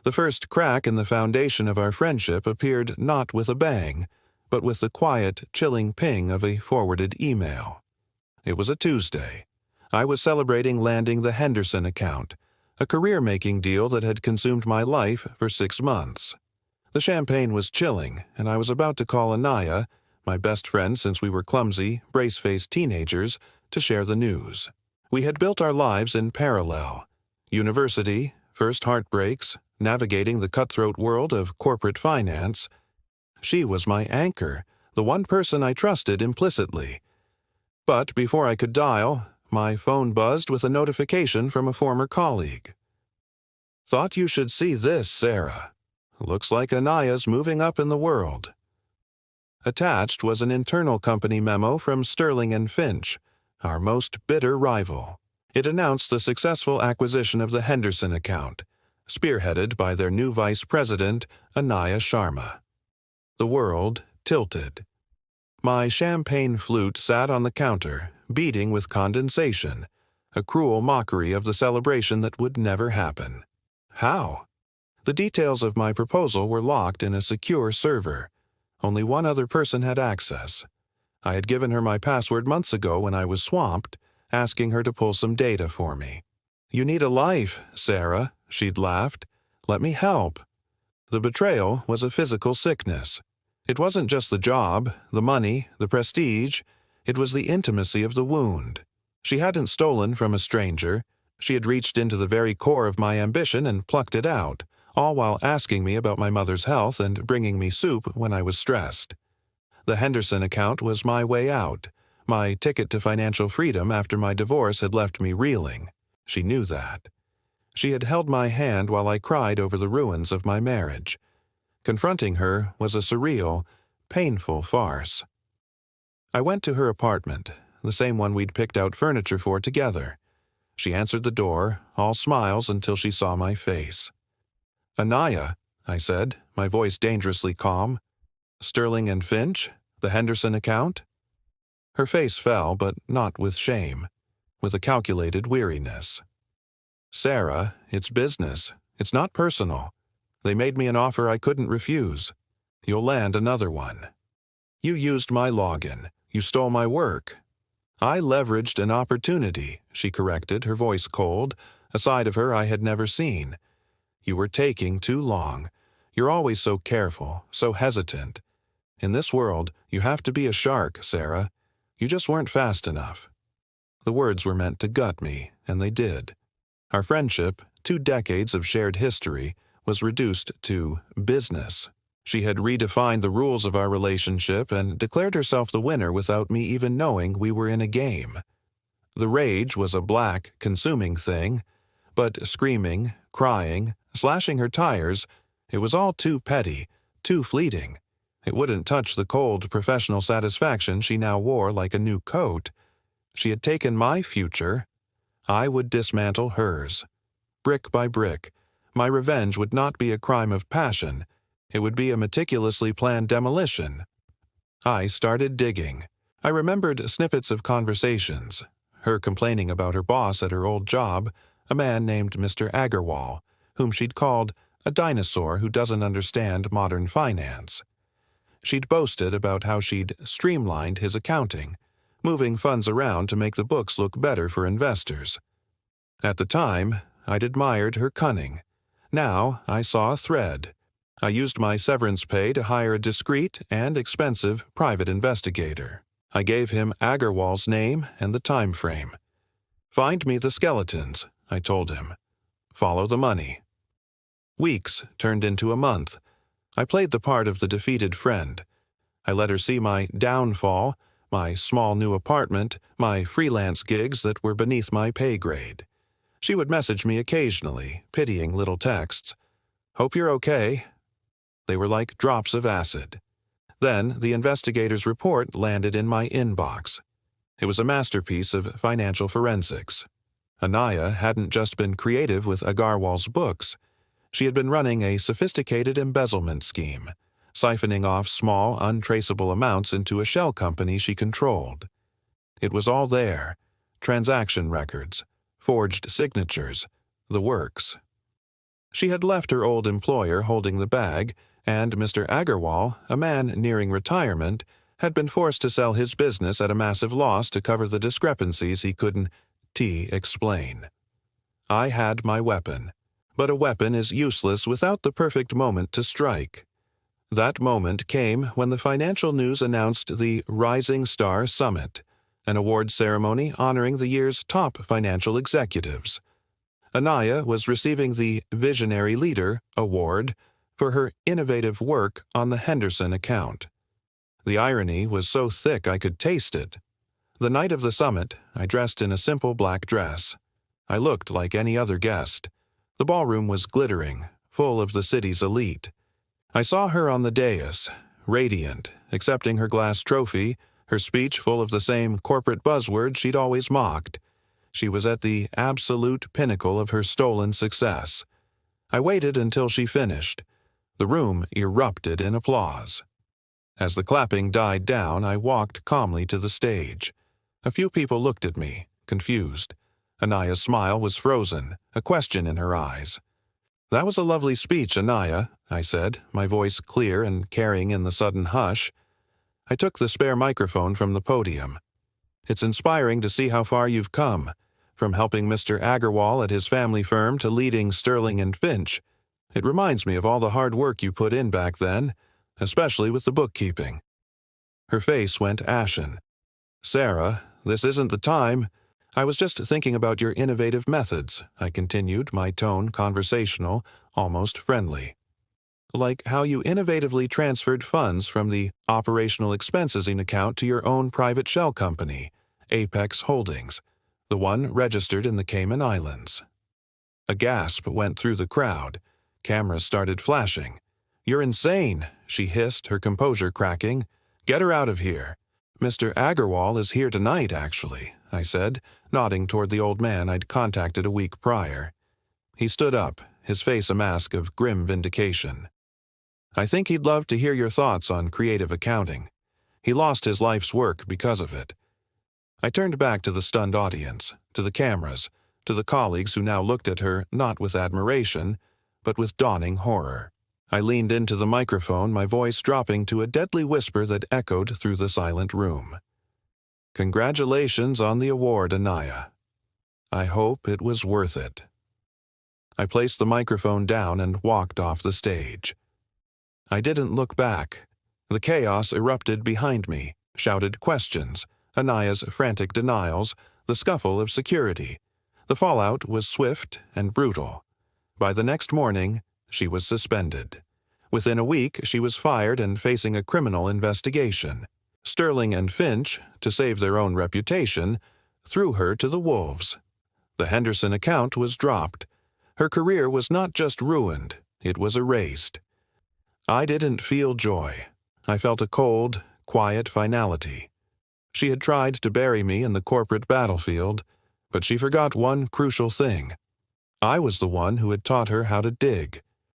The first crack in the foundation of our friendship appeared not with a bang, but with the quiet, chilling ping of a forwarded email. It was a Tuesday. I was celebrating landing the Henderson account, a career-making deal that had consumed my life for 6 months. The champagne was chilling, and I was about to call Anaya, my best friend since we were clumsy, brace-faced teenagers, to share the news. We had built our lives in parallel. University, first heartbreaks, navigating the cutthroat world of corporate finance. She was my anchor, the one person I trusted implicitly. But before I could dial, my phone buzzed with a notification from a former colleague. "Thought you should see this, Sarah. Looks like Anaya's moving up in the world." Attached was an internal company memo from Sterling and Finch, our most bitter rival. It announced the successful acquisition of the Henderson account, spearheaded by their new vice president, Anaya Sharma. The world tilted. My champagne flute sat on the counter, beating with condensation, a cruel mockery of the celebration that would never happen. How? The details of my proposal were locked in a secure server. Only one other person had access. I had given her my password months ago when I was swamped, asking her to pull some data for me. "You need a life, Sarah," she'd laughed. "Let me help." The betrayal was a physical sickness. It wasn't just the job, the money, the prestige. It was the intimacy of the wound. She hadn't stolen from a stranger. She had reached into the very core of my ambition and plucked it out, all while asking me about my mother's health and bringing me soup when I was stressed. The Henderson account was my way out, my ticket to financial freedom after my divorce had left me reeling. She knew that. She had held my hand while I cried over the ruins of my marriage. Confronting her was a surreal, painful farce. I went to her apartment, the same one we'd picked out furniture for together. She answered the door, all smiles until she saw my face. "Anaya," I said, my voice dangerously calm. "Sterling and Finch? The Henderson account?" Her face fell, but not with shame, with a calculated weariness. "Sarah, it's business. It's not personal. They made me an offer I couldn't refuse. You'll land another one. You used my login. You stole my work." "I leveraged an opportunity," she corrected, her voice cold, a side of her I had never seen. "You were taking too long. You're always so careful, so hesitant. In this world, you have to be a shark, Sarah. You just weren't fast enough." The words were meant to gut me, and they did. Our friendship, 2 decades of shared history, was reduced to business. She had redefined the rules of our relationship and declared herself the winner without me even knowing we were in a game. The rage was a black, consuming thing, but screaming, crying, slashing her tires, it was all too petty, too fleeting. It wouldn't touch the cold, professional satisfaction she now wore like a new coat. She had taken my future. I would dismantle hers. Brick by brick. My revenge would not be a crime of passion. It would be a meticulously planned demolition. I started digging. I remembered snippets of conversations. Her complaining about her boss at her old job, a man named Mr. Agarwal, whom she'd called a dinosaur who doesn't understand modern finance. She'd boasted about how she'd streamlined his accounting, moving funds around to make the books look better for investors. At the time, I'd admired her cunning. Now I saw a thread. I used my severance pay to hire a discreet and expensive private investigator. I gave him Agarwal's name and the time frame. "Find me the skeletons," I told him. "Follow the money." Weeks turned into a month. I played the part of the defeated friend. I let her see my downfall, my small new apartment, my freelance gigs that were beneath my pay grade. She would message me occasionally, pitying little texts. "Hope you're okay." They were like drops of acid. Then the investigator's report landed in my inbox. It was a masterpiece of financial forensics. Anaya hadn't just been creative with Agarwal's books. She had been running a sophisticated embezzlement scheme, siphoning off small, untraceable amounts into a shell company she controlled. It was all there: transaction records, forged signatures, the works. She had left her old employer holding the bag, and Mr. Agarwal, a man nearing retirement, had been forced to sell his business at a massive loss to cover the discrepancies he couldn't explain. I had my weapon, but a weapon is useless without the perfect moment to strike. That moment came when the financial news announced the Rising Star Summit, an award ceremony honoring the year's top financial executives. Anaya was receiving the Visionary Leader Award for her innovative work on the Henderson account. The irony was so thick I could taste it. The night of the summit, I dressed in a simple black dress. I looked like any other guest. The ballroom was glittering, full of the city's elite. I saw her on the dais, radiant, accepting her glass trophy, her speech full of the same corporate buzzwords she'd always mocked. She was at the absolute pinnacle of her stolen success. I waited until she finished. The room erupted in applause. As the clapping died down, I walked calmly to the stage. A few people looked at me, confused. Anaya's smile was frozen, a question in her eyes. "That was a lovely speech, Anaya," I said, my voice clear and carrying in the sudden hush. I took the spare microphone from the podium. "It's inspiring to see how far you've come, from helping Mr. Agarwal at his family firm to leading Sterling and Finch. It reminds me of all the hard work you put in back then, especially with the bookkeeping." Her face went ashen. "Sarah, this isn't the time. I was just thinking about your innovative methods," I continued, my tone conversational, almost friendly. "Like how you innovatively transferred funds from the operational expensing account to your own private shell company, Apex Holdings, the one registered in the Cayman Islands." A gasp went through the crowd. Cameras started flashing. "You're insane," she hissed, her composure cracking. "Get her out of here." "Mr. Agarwal is here tonight, actually," I said, nodding toward the old man I'd contacted a week prior. He stood up, his face a mask of grim vindication. "I think he'd love to hear your thoughts on creative accounting. He lost his life's work because of it." I turned back to the stunned audience, to the cameras, to the colleagues who now looked at her not with admiration, but with dawning horror. I leaned into the microphone, my voice dropping to a deadly whisper that echoed through the silent room. "Congratulations on the award, Anaya. I hope it was worth it." I placed the microphone down and walked off the stage. I didn't look back. The chaos erupted behind me, shouted questions, Anaya's frantic denials, the scuffle of security. The fallout was swift and brutal. By the next morning, she was suspended. Within a week, she was fired and facing a criminal investigation. Sterling and Finch, to save their own reputation, threw her to the wolves. The Henderson account was dropped. Her career was not just ruined, it was erased. I didn't feel joy. I felt a cold, quiet finality. She had tried to bury me in the corporate battlefield, but she forgot one crucial thing. I was the one who had taught her how to dig.